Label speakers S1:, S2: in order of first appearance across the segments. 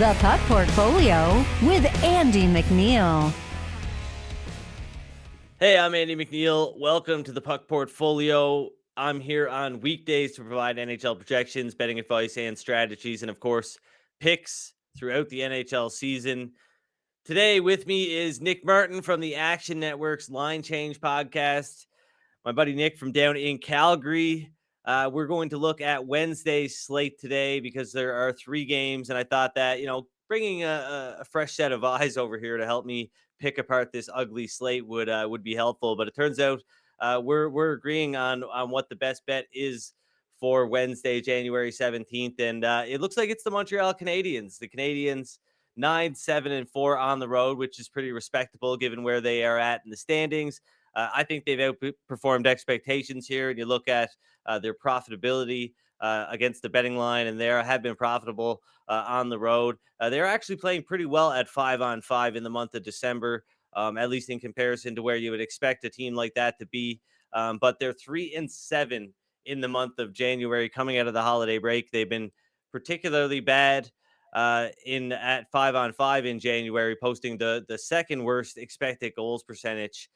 S1: The Puck Portfolio with Andy MacNeil.
S2: Hey, I'm Andy MacNeil. Welcome to the Puck Portfolio. I'm here on weekdays to provide NHL projections, betting advice, and strategies, and of course, picks throughout the NHL season. Today with me is Nick Martin from the Action Network's Line Change podcast. My buddy Nick from down in Calgary. We're going to look at Wednesday's slate today because there are 3 games, and I thought that, bringing a fresh set of eyes over here to help me pick apart this ugly slate would be helpful. But it turns out we're agreeing on what the best bet is for Wednesday, January 17th, and it looks like it's the Montreal Canadiens. The Canadiens 9-7-4 on the road, which is pretty respectable given where they are at in the standings. I think they've outperformed expectations here, and you look at their profitability against the betting line, and they have been profitable on the road. They're actually playing pretty well at 5-on-5 in the month of December, at least in comparison to where you would expect a team like that to be. But they're 3-7 in the month of January coming out of the holiday break. They've been particularly bad in at 5-on-5 in January, posting the second worst expected goals percentage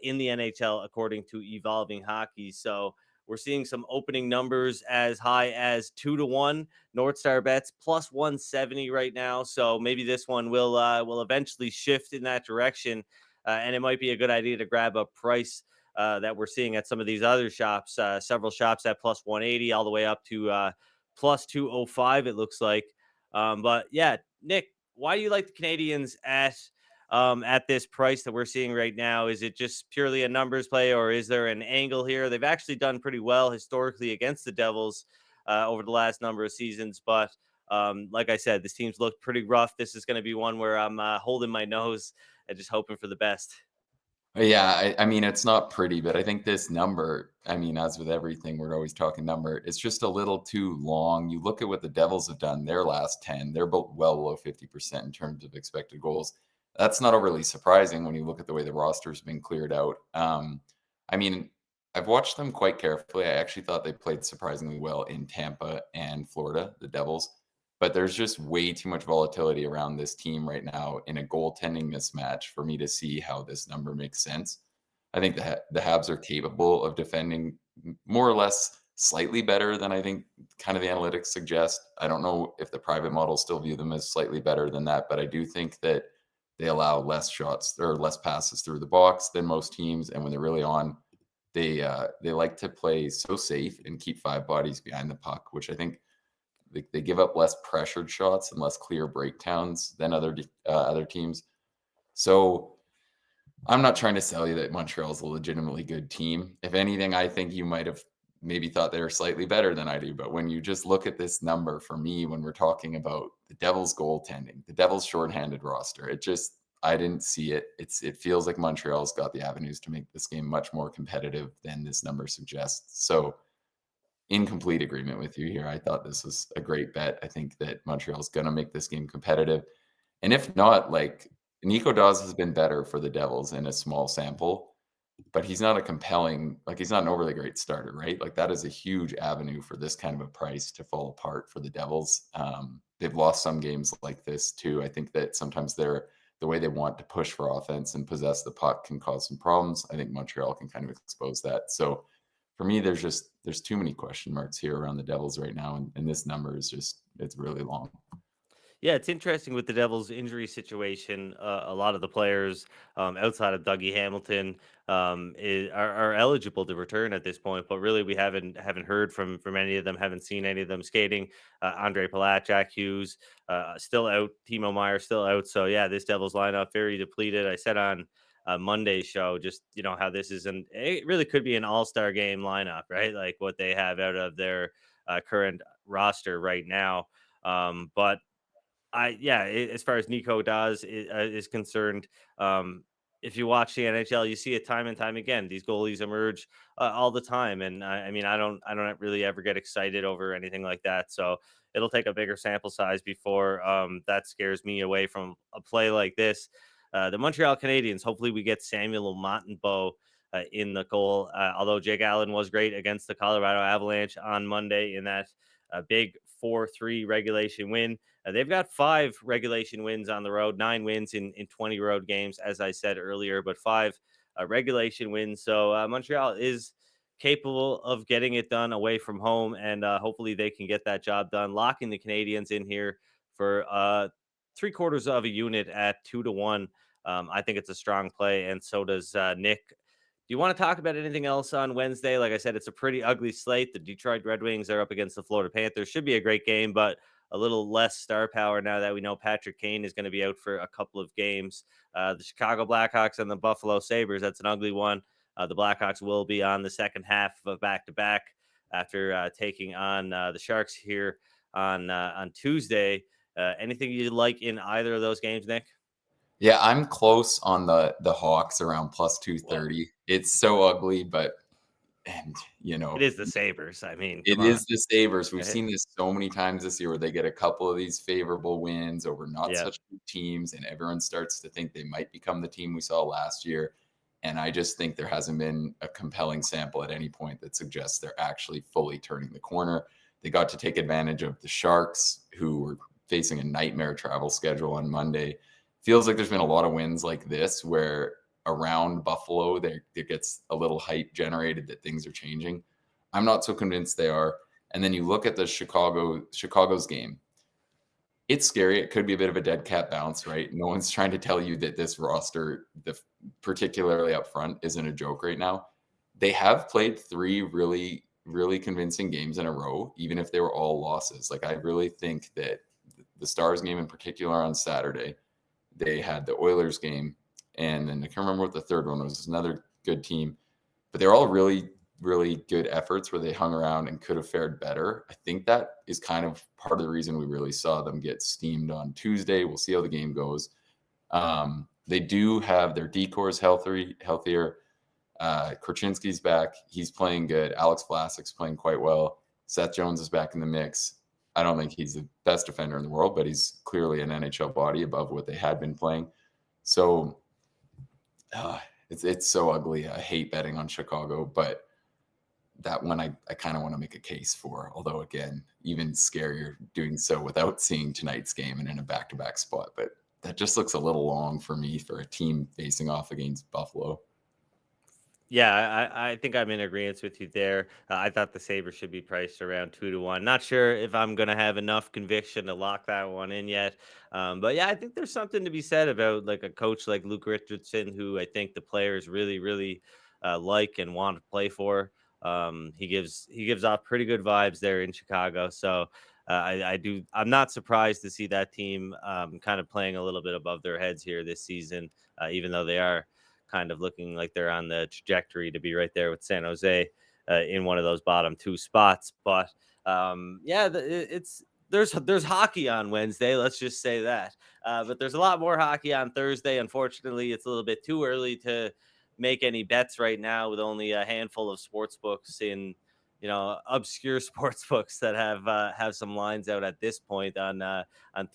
S2: in the NHL, according to Evolving Hockey. So we're seeing some opening numbers as high as 2-1. NorthStar Bets plus 170 right now. So maybe this one will eventually shift in that direction, and it might be a good idea to grab a price that we're seeing at some of these other shops. Several shops at plus 180, all the way up to plus 205. It looks like. But yeah, Nick, why do you like the Canadians at this price that we're seeing right now? Is it just purely a numbers play, or is there an angle here? They've actually done pretty well historically against the Devils over the last number of seasons, but like I said, this team's looked pretty rough. This is going to be one where I'm holding my nose and just hoping for the best.
S3: Yeah, I mean, it's not pretty, but I think this number, I mean, as with everything, we're always talking number, it's just a little too long. You look at what the Devils have done their last 10, they're both well below 50% in terms of expected goals. That's not overly surprising when you look at the way the roster's been cleared out. I mean, I've watched them quite carefully. I actually thought they played surprisingly well in Tampa and Florida, the Devils. But there's just way too much volatility around this team right now in a goaltending mismatch for me to see how this number makes sense. I think the Habs are capable of defending more or less slightly better than I think kind of the analytics suggest. I don't know if the private models still view them as slightly better than that, but I do think that they allow less shots or less passes through the box than most teams. And when they're really on, they like to play so safe and keep 5 bodies behind the puck, which I think they give up less pressured shots and less clear breakdowns than other teams. So I'm not trying to sell you that Montreal is a legitimately good team. If anything, I think you might have maybe thought they were slightly better than I do. But when you just look at this number, for me, when we're talking about the Devils goaltending, the Devils shorthanded roster, I didn't see it. It feels like Montreal's got the avenues to make this game much more competitive than this number suggests. So in complete agreement with you here. I thought this was a great bet. I think that Montreal's going to make this game competitive. And if not, like, Nico Dawes has been better for the Devils in a small sample, but he's not he's not an overly great starter, right? Like, that is a huge avenue for this kind of a price to fall apart for the Devils. They've lost some games like this too. I think that sometimes the way they want to push for offense and possess the puck can cause some problems. I think Montreal can kind of expose that. So for me, there's too many question marks here around the Devils right now, and this number is it's really long.
S2: Yeah, it's interesting with the Devils' injury situation. A lot of the players outside of Dougie Hamilton are eligible to return at this point, but really we haven't heard from any of them. Haven't seen any of them skating. Andre Palat, Jack Hughes still out. Timo Meyer still out. So yeah, this Devils lineup very depleted. I said on Monday's show, just how this is, and it really could be an all-star game lineup, right? Like what they have out of their current roster right now. But as far as Nico Dawes is concerned, if you watch the NHL, you see it time and time again. These goalies emerge all the time, and I mean, I don't really ever get excited over anything like that. So it'll take a bigger sample size before that scares me away from a play like this. The Montreal Canadiens. Hopefully, we get Samuel Montembeault in the goal. Although Jake Allen was great against the Colorado Avalanche on Monday in that big 4-3 regulation win. They've got 5 regulation wins on the road, 9 wins in 20 road games, as I said earlier, but 5 regulation wins. So Montreal is capable of getting it done away from home, and hopefully they can get that job done, locking the Canadians in here for 3/4 of a unit at 2-1. I think it's a strong play, and so does Nick. Do you want to talk about anything else on Wednesday? Like I said, it's a pretty ugly slate. The Detroit Red Wings are up against the Florida Panthers. Should be a great game, but a little less star power now that we know Patrick Kane is going to be out for a couple of games. The Chicago Blackhawks and the Buffalo Sabres, that's an ugly one. The Blackhawks will be on the second half of back-to-back after taking on the Sharks here on Tuesday. Anything you like in either of those games, Nick?
S3: Yeah, I'm close on the Hawks around plus
S2: Well,
S3: 230. It's so ugly, but
S2: it is the Sabres. I mean,
S3: it
S2: come on.
S3: is the Sabres. We've
S2: Eh,
S3: seen this so many times this year where they get a couple of these favorable wins over not
S2: Yeah.
S3: such good teams, and everyone starts to think they might become the team we saw last year. And I just think there hasn't been a compelling sample at any point that suggests they're actually fully turning the corner. They got to take advantage of the Sharks, who were facing a nightmare travel schedule on Monday. Feels like there's been a lot of wins like this where around Buffalo there gets a little hype generated that things are changing. I'm not so convinced they are. And then you look at the Chicago's game. It's scary. It could be a bit of a dead cat bounce, right? No one's trying to tell you that this roster, particularly up front, isn't a joke right now. They have played 3 really, really convincing games in a row, even if they were all losses. Like, I really think that the Stars game in particular on Saturday, they had the Oilers game, and then I can't remember what the third one was. Another good team, but they're all really, really good efforts where they hung around and could have fared better. I think that is kind of part of the reason we really saw them get steamed on Tuesday. We'll see how the game goes. They do have their decors healthier. Korchinski's back. He's playing good. Alex Vlasic's playing quite well. Seth Jones is back in the mix. I don't think he's the best defender in the world, but he's clearly an NHL body above what they had been playing. So it's so ugly. I hate betting on Chicago, but that one I kind of want to make a case for. Although, again, even scarier doing so without seeing tonight's game and in a back-to-back spot. But that just looks a little long for me for a team facing off against Buffalo.
S2: Yeah, I think I'm in agreement with you there. I thought the Sabres should be priced around 2-1. Not sure if I'm going to have enough conviction to lock that one in yet. But yeah, I think there's something to be said about like a coach like Luke Richardson, who I think the players really, really like and want to play for. He gives off pretty good vibes there in Chicago. So I'm not surprised to see that team kind of playing a little bit above their heads here this season, even though they are kind of looking like they're on the trajectory to be right there with San Jose in one of those bottom 2 spots. But yeah, it's there's hockey on Wednesday. Let's just say that. But there's a lot more hockey on Thursday. Unfortunately, it's a little bit too early to make any bets right now, with only a handful of sports books in obscure sports books that have some lines out at this point on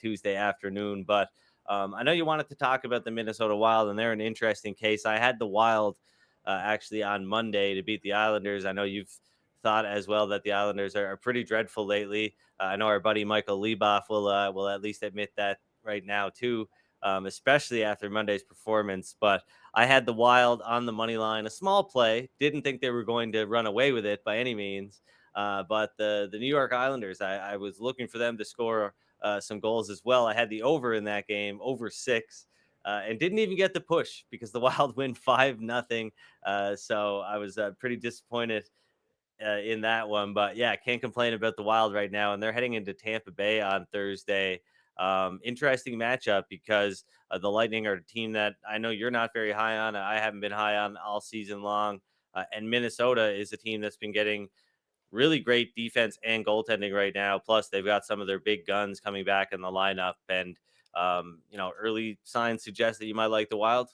S2: Tuesday afternoon. But I know you wanted to talk about the Minnesota Wild, and they're an interesting case. I had the Wild actually on Monday to beat the Islanders. I know you've thought as well that the Islanders are pretty dreadful lately. I know our buddy Michael Leboff will at least admit that right now too, especially after Monday's performance. But I had the Wild on the money line, a small play. Didn't think they were going to run away with it by any means. But the New York Islanders, I was looking for them to score some goals as well. I had the over in that game, over 6, and didn't even get the push because the Wild win 5-0. So I was pretty disappointed in that one. But yeah, can't complain about the Wild right now, and they're heading into Tampa Bay on Thursday. Interesting matchup because the Lightning are a team that I know you're not very high on. I haven't been high on all season long. And Minnesota is a team that's been getting really great defense and goaltending right now. Plus, they've got some of their big guns coming back in the lineup. And, early signs suggest that you might like the Wild.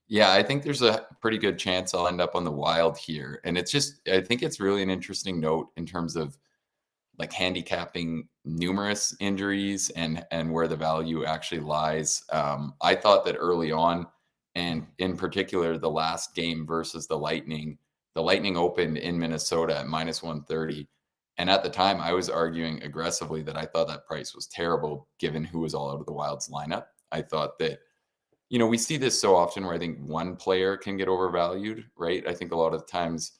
S3: Yeah, I think there's a pretty good chance I'll end up on the Wild here. And I think it's really an interesting note in terms of like handicapping numerous injuries and where the value actually lies. I thought that early on, and in particular the last game versus the Lightning opened in Minnesota at -130. And at the time, I was arguing aggressively that I thought that price was terrible given who was all out of the Wild's lineup. I thought that, we see this so often where I think one player can get overvalued, right? I think a lot of times,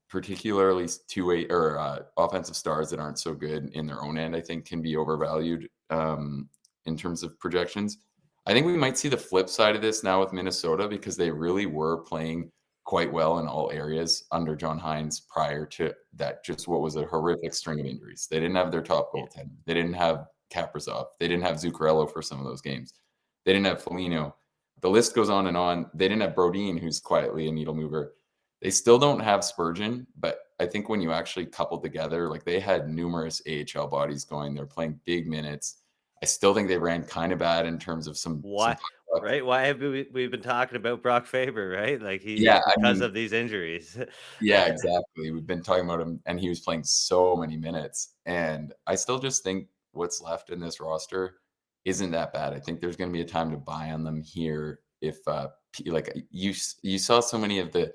S3: particularly two-way or offensive stars that aren't so good in their own end, I think can be overvalued in terms of projections. I think we might see the flip side of this now with Minnesota because they really were playing quite well in all areas under John Hines prior to that. Just what was a horrific string of injuries. They didn't have their top
S2: Yeah.
S3: goaltender. They didn't have Kaprizov. They didn't have Zuccarello for some of those games. They didn't have Foligno. The list goes on and on. They didn't have Brodin, who's quietly a needle mover. They still don't have Spurgeon, but I think when you actually couple together, like they had numerous AHL bodies going. They're playing big minutes. I still think they ran kind of bad in terms of some
S2: Why,
S3: puck luck.
S2: right? Why have we've been talking about Brock Faber, right? Like
S3: Yeah, I
S2: because
S3: mean,
S2: of these injuries.
S3: yeah, exactly. We've been talking about him, and he was playing so many minutes. And I still just think what's left in this roster isn't that bad. I think there's going to be a time to buy on them here. If like you saw so many of the,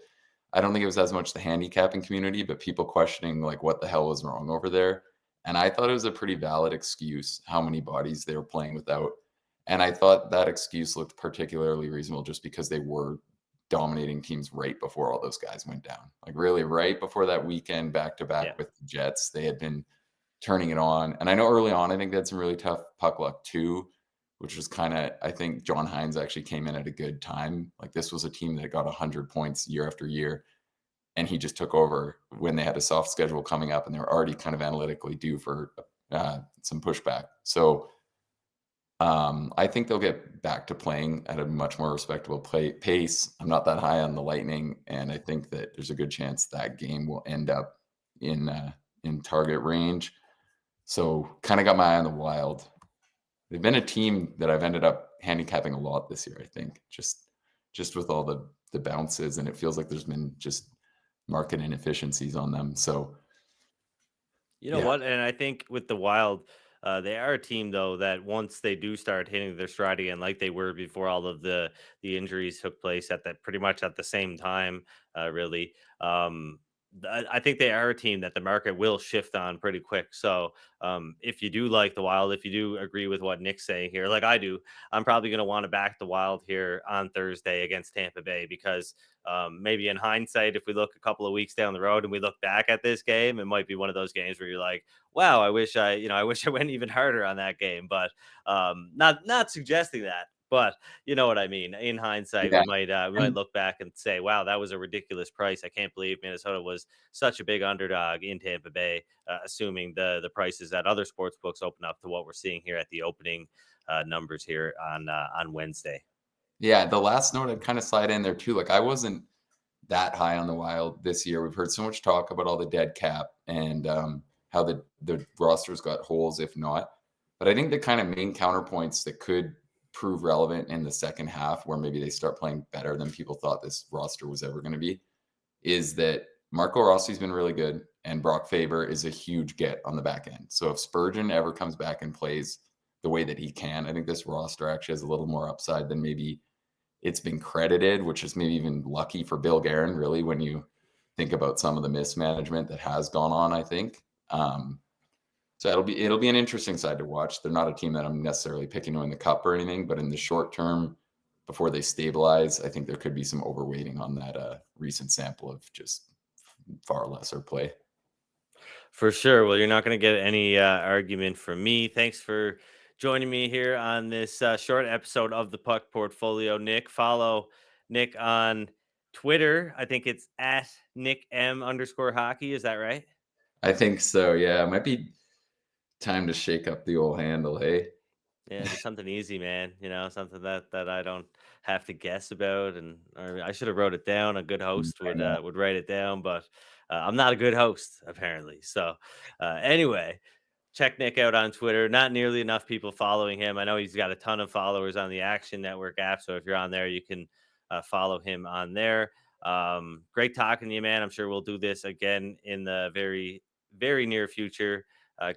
S3: I don't think it was as much the handicapping community, but people questioning like what the hell was wrong over there. And I thought it was a pretty valid excuse how many bodies they were playing without. And I thought that excuse looked particularly reasonable just because they were dominating teams right before all those guys went down. Like really right before that weekend back to
S2: Yeah.
S3: back with the Jets, they had been turning it on. And I know early on, I think they had some really tough puck luck too, which was kind of, I think John Hines actually came in at a good time. Like this was a team that got 100 points year after year. And he just took over when they had a soft schedule coming up and they were already kind of analytically due for some pushback. So I think they'll get back to playing at a much more respectable pace. I'm not that high on the Lightning, and I think that there's a good chance that game will end up in target range. So, kind of got my eye on the Wild. They've been a team that I've ended up handicapping a lot this year. I think just with all the bounces, and it feels like there's been just market inefficiencies on them. So,
S2: You know
S3: yeah,
S2: what? And I think with the Wild, they are a team though that once they do start hitting their stride again, like they were before all of the injuries took place at that pretty much at the same time, really. I think they are a team that the market will shift on pretty quick. So if you do like the Wild, if you do agree with what Nick's saying here, like I do, I'm probably going to want to back the Wild here on Thursday against Tampa Bay because maybe in hindsight, if we look a couple of weeks down the road and we look back at this game, it might be one of those games where you're like, "Wow, I wish I went even harder on that game." But not suggesting that, but you know what I mean. In hindsight,
S3: yeah.
S2: we might look back and say, "Wow, that was a ridiculous price. I can't believe Minnesota was such a big underdog in Tampa Bay." Assuming the prices that other sports books open up to what we're seeing here at the opening numbers here on Wednesday.
S3: Yeah, the last note I'd kind of slide in there too. Like I wasn't that high on the Wild this year. We've heard so much talk about all the dead cap and how the roster's got holes if not. But I think the kind of main counterpoints that could prove relevant in the second half, where maybe they start playing better than people thought this roster was ever going to be, is that Marco Rossi's been really good and Brock Faber is a huge get on the back end. So if Spurgeon ever comes back and plays the way that he can, I think this roster actually has a little more upside than maybe it's been credited, which is maybe even lucky for Bill Guerin, really, when you think about some of the mismanagement that has gone on, I think. So it'll be an interesting side to watch. They're not a team that I'm necessarily picking to win the cup or anything, but in the short term, before they stabilize, I think there could be some overweighting on that recent sample of just far lesser play.
S2: For sure. Well, you're not going to get any argument from me. Thanks for joining me here on this short episode of the Puck Portfolio. Nick, follow Nick on Twitter. I think it's at Nick M underscore hockey. Is that right?
S3: I think so. Yeah, it might be time to shake up the old handle. Hey,
S2: Yeah, just something easy, man. You know, something that I don't have to guess about, and or I should have wrote it down. A good host
S3: I know.
S2: would write it down, but I'm not a good host apparently. So anyway, check Nick out on Twitter. Not nearly enough people following him. I know he's got a ton of followers on the Action Network app. So if you're on there, you can follow him on there. Great talking to you, man. I'm sure we'll do this again in the very, very near future.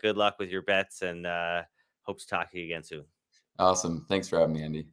S2: Good luck with your bets and hope to talk to you again soon.
S3: Awesome. Thanks for having me, Andy.